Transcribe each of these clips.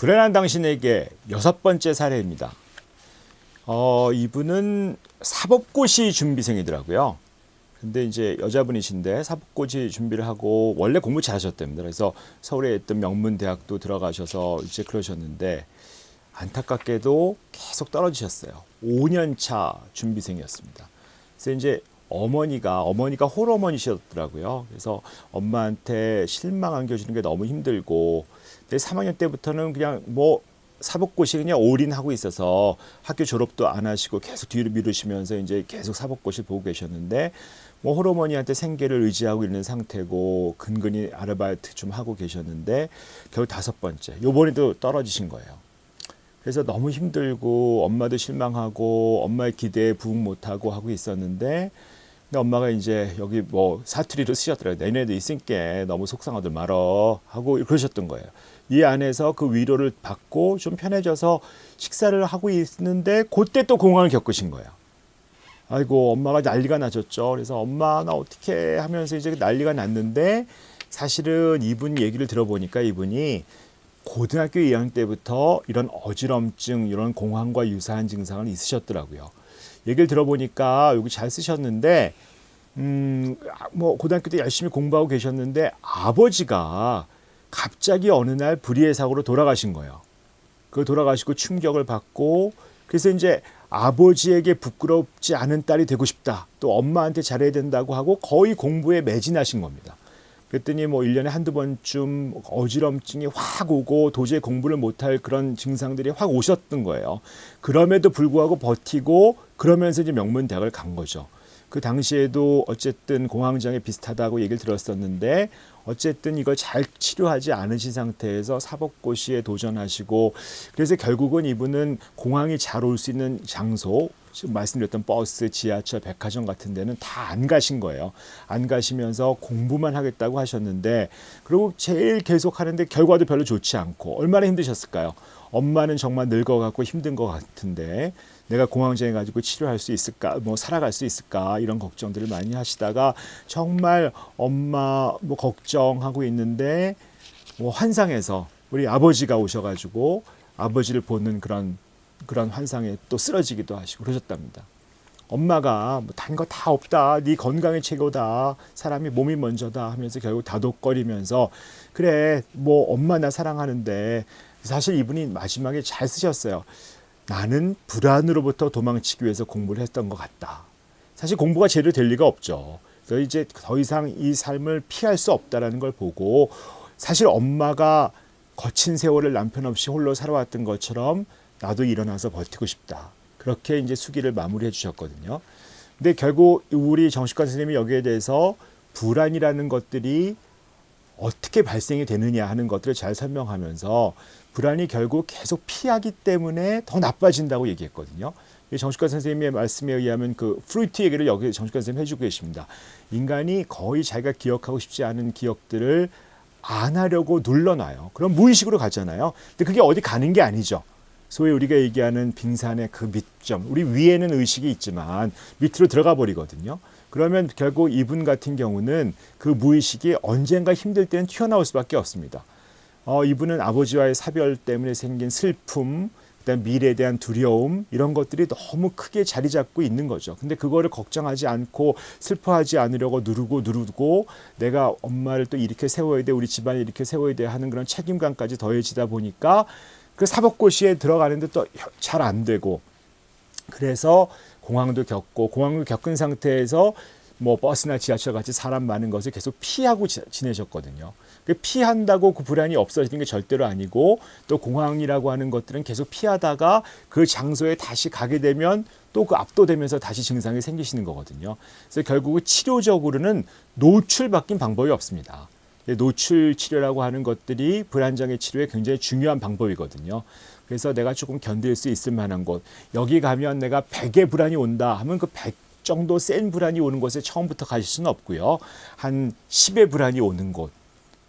불안한 당신에게 6번째 사례입니다. 이분은 사법고시 준비생이더라고요. 근데 이제 여자분이신데 사법고시 준비를 하고 원래 공부 잘하셨답니다. 그래서 서울에 있던 명문대학도 들어가셔서 이제 그러셨는데 안타깝게도 계속 떨어지셨어요. 5년 차 준비생이었습니다. 그래서 이제 어머니가 홀어머니셨더라고요. 그래서 엄마한테 실망 안겨주는 게 너무 힘들고, 근데 3학년 때부터는 그냥 뭐 사법고시 그냥 올인하고 있어서 학교 졸업도 안 하시고 계속 뒤로 미루시면서 이제 계속 사법고시 보고 계셨는데, 뭐 홀어머니한테 생계를 의지하고 있는 상태고 근근히 아르바이트 좀 하고 계셨는데 결국 5번째 요번에도 떨어지신 거예요. 그래서 너무 힘들고 엄마도 실망하고 엄마의 기대에 부응 못하고 하고 있었는데, 근데 엄마가 이제 여기 뭐 사투리로 쓰셨더라고요. 내년에도 있으니까 너무 속상하들 말어 하고 그러셨던 거예요. 이 안에서 그 위로를 받고 좀 편해져서 식사를 하고 있는데 그때 또 공황을 겪으신 거예요. 아이고, 엄마가 난리가 나셨죠. 그래서 엄마 나 어떻게 하면서 이제 난리가 났는데, 사실은 이분 얘기를 들어보니까 이분이 고등학교 2학년 때부터 이런 어지럼증, 이런 공황과 유사한 증상을 있으셨더라고요. 얘기를 들어보니까 여기 잘 쓰셨는데, 뭐 고등학교 때 열심히 공부하고 계셨는데 아버지가 갑자기 어느 날 불의의 사고로 돌아가신 거예요. 그 돌아가시고 충격을 받고, 그래서 이제 아버지에게 부끄럽지 않은 딸이 되고 싶다, 또 엄마한테 잘해야 된다고 하고 거의 공부에 매진하신 겁니다. 그랬더니 뭐 1년에 한두 번쯤 어지럼증이 확 오고 도저히 공부를 못할 그런 증상들이 확 오셨던 거예요. 그럼에도 불구하고 버티고 그러면서 이제 명문대학을 간 거죠. 그 당시에도 어쨌든 공황장애 비슷하다고 얘기를 들었었는데, 어쨌든 이걸 잘 치료하지 않으신 상태에서 사법고시에 도전하시고, 그래서 결국은 이분은 공황이 잘 올 수 있는 장소, 지금 말씀드렸던 버스, 지하철, 백화점 같은 데는 다 안 가신 거예요. 안 가시면서 공부만 하겠다고 하셨는데, 그리고 제일 계속 하는데 결과도 별로 좋지 않고 얼마나 힘드셨을까요? 엄마는 정말 늙어갖고 힘든 것 같은데 내가 공황장애 가지고 치료할 수 있을까, 뭐 살아갈 수 있을까, 이런 걱정들을 많이 하시다가 정말 엄마 뭐 걱정하고 있는데 뭐 환상에서 우리 아버지가 오셔가지고 아버지를 보는 그런 환상에 또 쓰러지기도 하시고 그러셨답니다. 엄마가 뭐 단 거 다 없다, 네 건강이 최고다, 사람이 몸이 먼저다 하면서 결국 다독거리면서, 그래 뭐 엄마 나 사랑하는데, 사실 이분이 마지막에 잘 쓰셨어요. 나는 불안으로부터 도망치기 위해서 공부를 했던 것 같다. 사실 공부가 제대로 될 리가 없죠. 그래서 이제 더 이상 이 삶을 피할 수 없다라는 걸 보고, 사실 엄마가 거친 세월을 남편 없이 홀로 살아왔던 것처럼 나도 일어나서 버티고 싶다. 그렇게 이제 수기를 마무리해 주셨거든요. 근데 결국 우리 정신과 선생님이 여기에 대해서 불안이라는 것들이 어떻게 발생이 되느냐 하는 것들을 잘 설명하면서, 불안이 결국 계속 피하기 때문에 더 나빠진다고 얘기했거든요. 정신과 선생님의 말씀에 의하면 그 프루이트 얘기를 여기 정신과 선생님 해주고 계십니다. 인간이 거의 자기가 기억하고 싶지 않은 기억들을 안 하려고 눌러놔요. 그럼 무의식으로 가잖아요. 근데 그게 어디 가는 게 아니죠. 소위 우리가 얘기하는 빙산의 그 밑점, 우리 위에는 의식이 있지만 밑으로 들어가 버리거든요. 그러면 결국 이분 같은 경우는 그 무의식이 언젠가 힘들 때는 튀어나올 수밖에 없습니다. 이분은 아버지와의 사별 때문에 생긴 슬픔, 그다음 미래에 대한 두려움, 이런 것들이 너무 크게 자리 잡고 있는 거죠. 근데 그거를 걱정하지 않고 슬퍼하지 않으려고 누르고 내가 엄마를 또 이렇게 세워야 돼, 우리 집안을 이렇게 세워야 돼 하는 그런 책임감까지 더해지다 보니까 그 사법고시에 들어가는데 또 잘 안 되고, 그래서 공황도 겪은 상태에서 뭐 버스나 지하철 같이 사람 많은 것을 계속 피하고 지내셨거든요. 피한다고 그 불안이 없어지는 게 절대로 아니고, 또 공황이라고 하는 것들은 계속 피하다가 그 장소에 다시 가게 되면 또 그 압도되면서 다시 증상이 생기시는 거거든요. 그래서 결국은 치료적으로는 노출바뀐 방법이 없습니다. 노출 치료라고 하는 것들이 불안장애 치료에 굉장히 중요한 방법이거든요. 그래서 내가 조금 견딜 수 있을 만한 곳, 여기 가면 내가 100의 불안이 온다 하면 그 100 정도 센 불안이 오는 곳에 처음부터 가실 수는 없고요. 한 10의 불안이 오는 곳,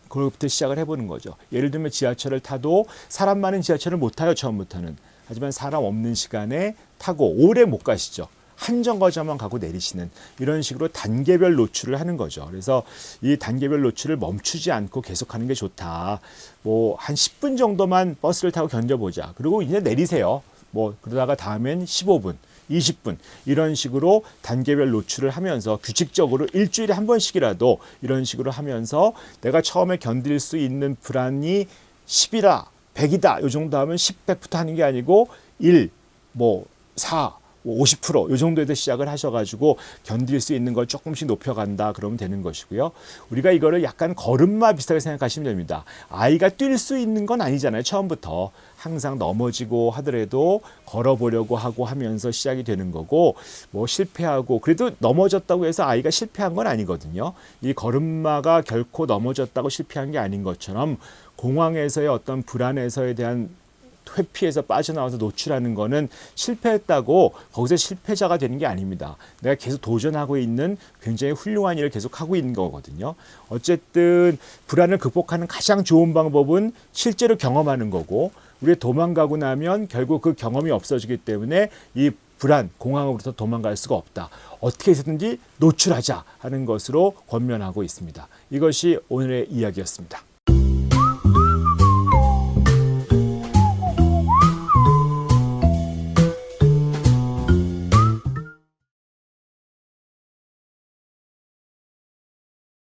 그로부터 시작을 해보는 거죠. 예를 들면 지하철을 타도 사람 많은 지하철을 못 타요, 처음부터는. 하지만 사람 없는 시간에 타고 오래 못 가시죠. 한 정거장만 가고 내리시는 이런 식으로 단계별 노출을 하는 거죠. 그래서 이 단계별 노출을 멈추지 않고 계속하는 게 좋다. 뭐 한 10분 정도만 버스를 타고 견뎌보자. 그리고 이제 내리세요. 뭐 그러다가 다음엔 15분, 20분 이런 식으로 단계별 노출을 하면서 규칙적으로 일주일에 한 번씩이라도 이런 식으로 하면서 내가 처음에 견딜 수 있는 불안이 10이다, 100이다 요 정도 하면 10, 100부터 하는 게 아니고 1, 뭐 4, 50%이 정도에서 시작을 하셔가지고 견딜 수 있는 걸 조금씩 높여간다 그러면 되는 것이고요. 우리가 이거를 약간 걸음마 비슷하게 생각하시면 됩니다. 아이가 뛸 수 있는 건 아니잖아요. 처음부터 항상 넘어지고 하더라도 걸어보려고 하고 하면서 시작이 되는 거고 뭐 실패하고 그래도 넘어졌다고 해서 아이가 실패한 건 아니거든요. 이 걸음마가 결코 넘어졌다고 실패한 게 아닌 것처럼 공황에서의 어떤 불안에서에 대한 회피해서 빠져나와서 노출하는 거는 실패했다고 거기서 실패자가 되는 게 아닙니다. 내가 계속 도전하고 있는 굉장히 훌륭한 일을 계속 하고 있는 거거든요. 어쨌든 불안을 극복하는 가장 좋은 방법은 실제로 경험하는 거고 우리가 도망가고 나면 결국 그 경험이 없어지기 때문에 이 불안, 공황으로부터 도망갈 수가 없다. 어떻게 해서든지 노출하자 하는 것으로 권면하고 있습니다. 이것이 오늘의 이야기였습니다.